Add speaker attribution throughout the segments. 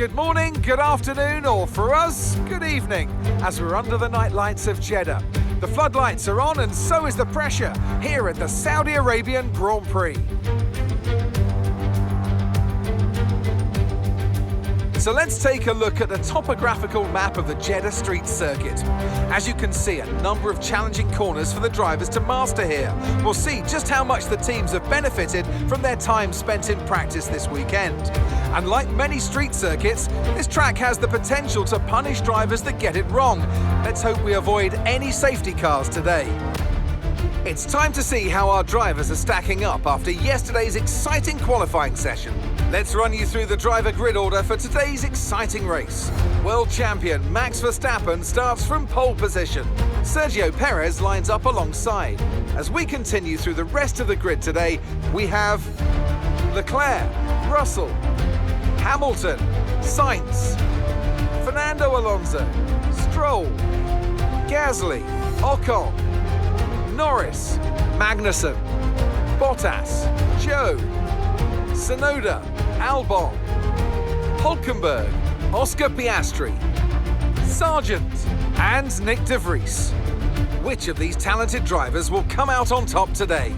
Speaker 1: Good morning, good afternoon, or for us, good evening, as we're under the night lights of Jeddah. The floodlights are on and so is the pressure here at the Saudi Arabian Grand Prix. So let's take a look at the topographical map of the Jeddah street circuit. As you can see, a number of challenging corners for the drivers to master here. We'll see just how much the teams have benefited from their time spent in practice this weekend. And like many street circuits, this track has the potential to punish drivers that get it wrong. Let's hope we avoid any safety cars today. It's time to see how our drivers are stacking up after yesterday's exciting qualifying session. Let's run you through the driver grid order for today's exciting race. World champion Max Verstappen starts from pole position. Sergio Perez lines up alongside. As we continue through the rest of the grid today, we have Leclerc, Russell, Hamilton, Sainz, Fernando Alonso, Stroll, Gasly, Ocon, Norris, Magnussen, Bottas, Joe, Tsunoda, Albon, Hulkenberg, Oscar Piastri, Sargent, and Nick de Vries. Which of these talented drivers will come out on top today?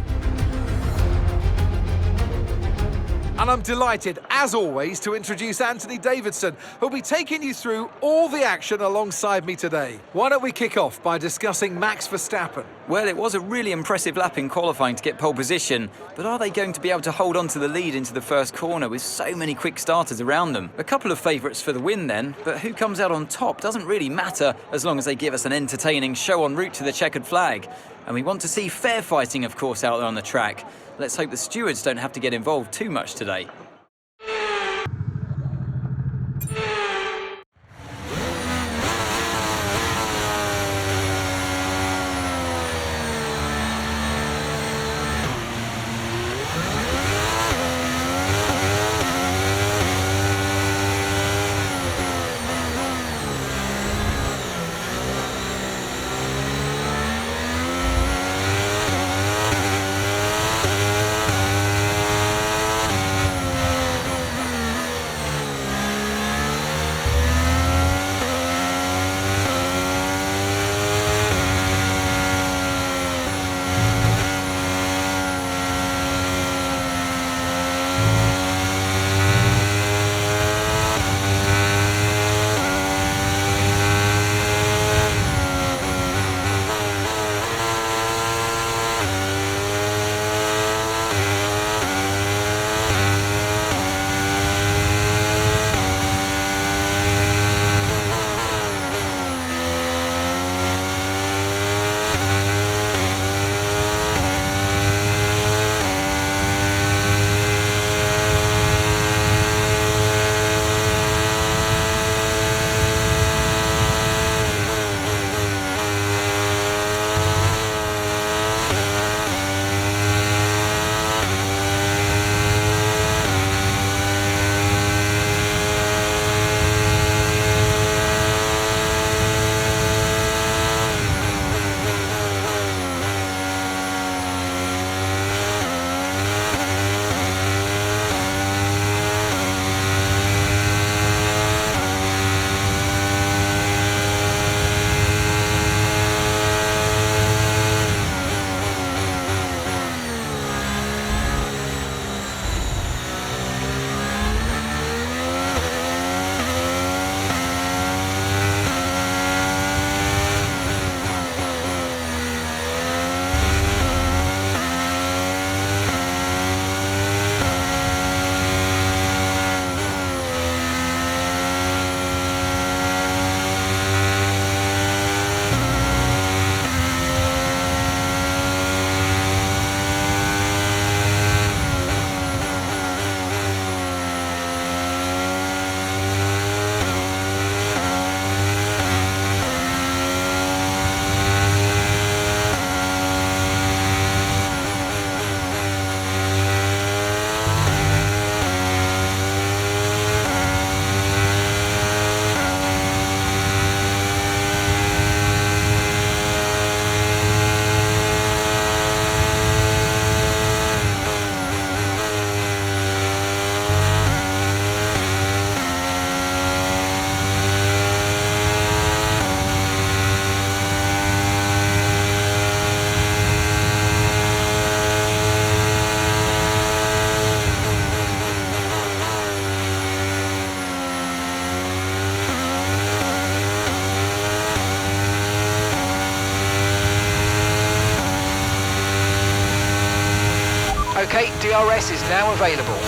Speaker 1: And I'm delighted, as always, to introduce Anthony Davidson, who'll be taking you through all the action alongside me today. Why don't we kick off by discussing Max Verstappen?
Speaker 2: Well, it was a really impressive lap in qualifying to get pole position, but are they going to be able to hold on to the lead into the first corner with so many quick starters around them? A couple of favourites for the win then, but who comes out on top doesn't really matter as long as they give us an entertaining show en route to the checkered flag. And we want to see fair fighting, of course, out there on the track. Let's hope the stewards don't have to get involved too much today.
Speaker 3: Okay, DRS is now available.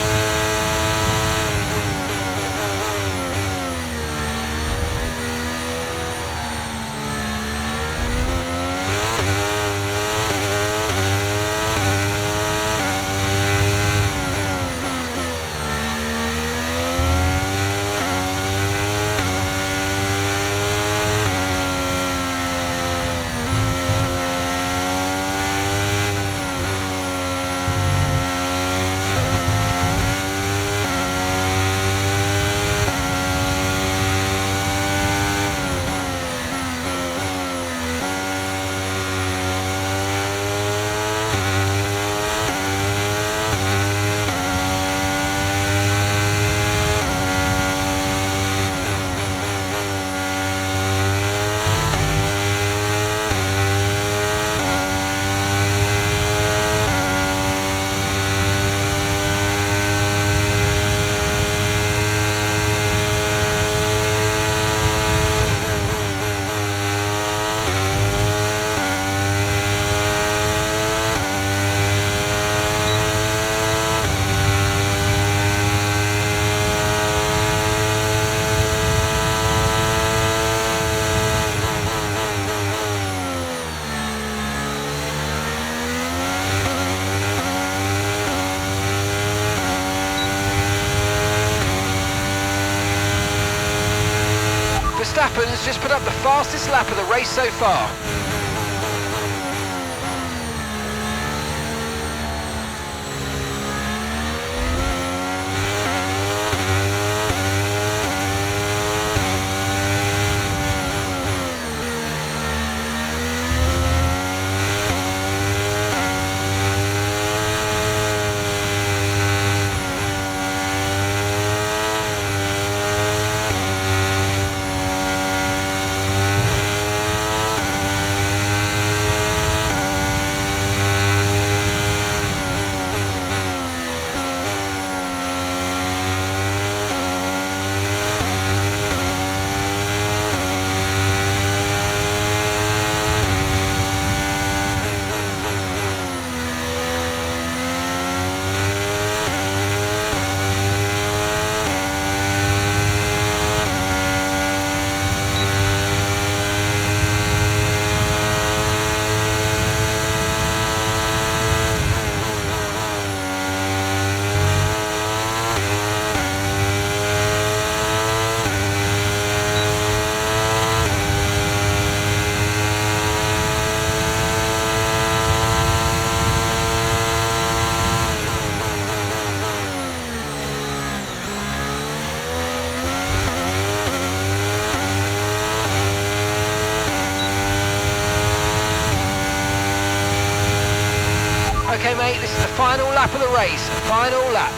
Speaker 3: Verstappen's just put up the fastest lap of the race so far. Okay mate, this is the final lap of the race, final lap.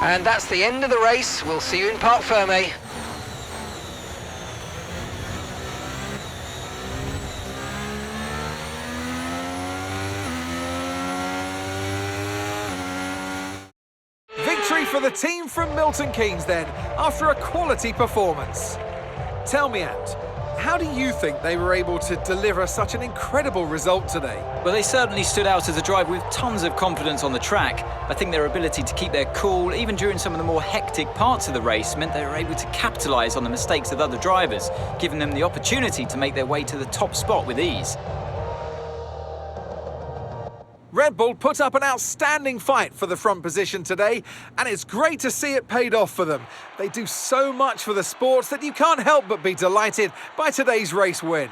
Speaker 3: And that's the end of the race. We'll see you in Parc Fermé.
Speaker 1: for the team from Milton Keynes then, after a quality performance. Tell me, Ant, how do you think they were able to deliver such an incredible result today?
Speaker 2: Well, they certainly stood out as a driver with tons of confidence on the track. I think their ability to keep their cool, even during some of the more hectic parts of the race, meant they were able to capitalise on the mistakes of other drivers, giving them the opportunity to make their way to the top spot with ease.
Speaker 1: Red Bull put up an outstanding fight for the front position today, and it's great to see it paid off for them. They do so much for the sport that you can't help but be delighted by today's race win.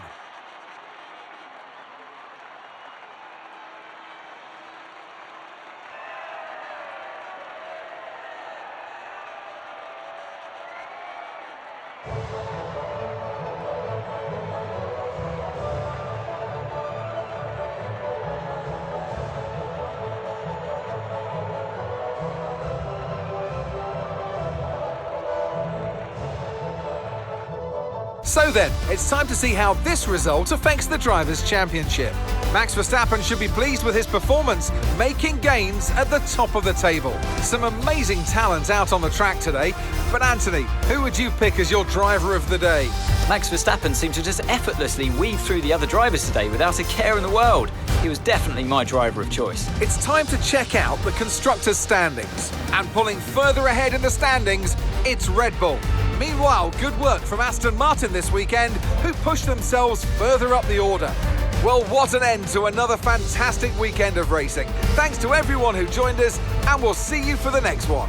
Speaker 1: So then, it's time to see how this result affects the Drivers' Championship. Max Verstappen should be pleased with his performance, making gains at the top of the table. Some amazing talent out on the track today, but Anthony, who would you pick as your driver of the day?
Speaker 2: Max Verstappen seemed to just effortlessly weave through the other drivers today without a care in the world. He was definitely my driver of choice.
Speaker 1: It's time to check out the constructors' standings. And pulling further ahead in the standings, it's Red Bull. Meanwhile, good work from Aston Martin this weekend, who pushed themselves further up the order. Well, what an end to another fantastic weekend of racing. Thanks to everyone who joined us, and we'll see you for the next one.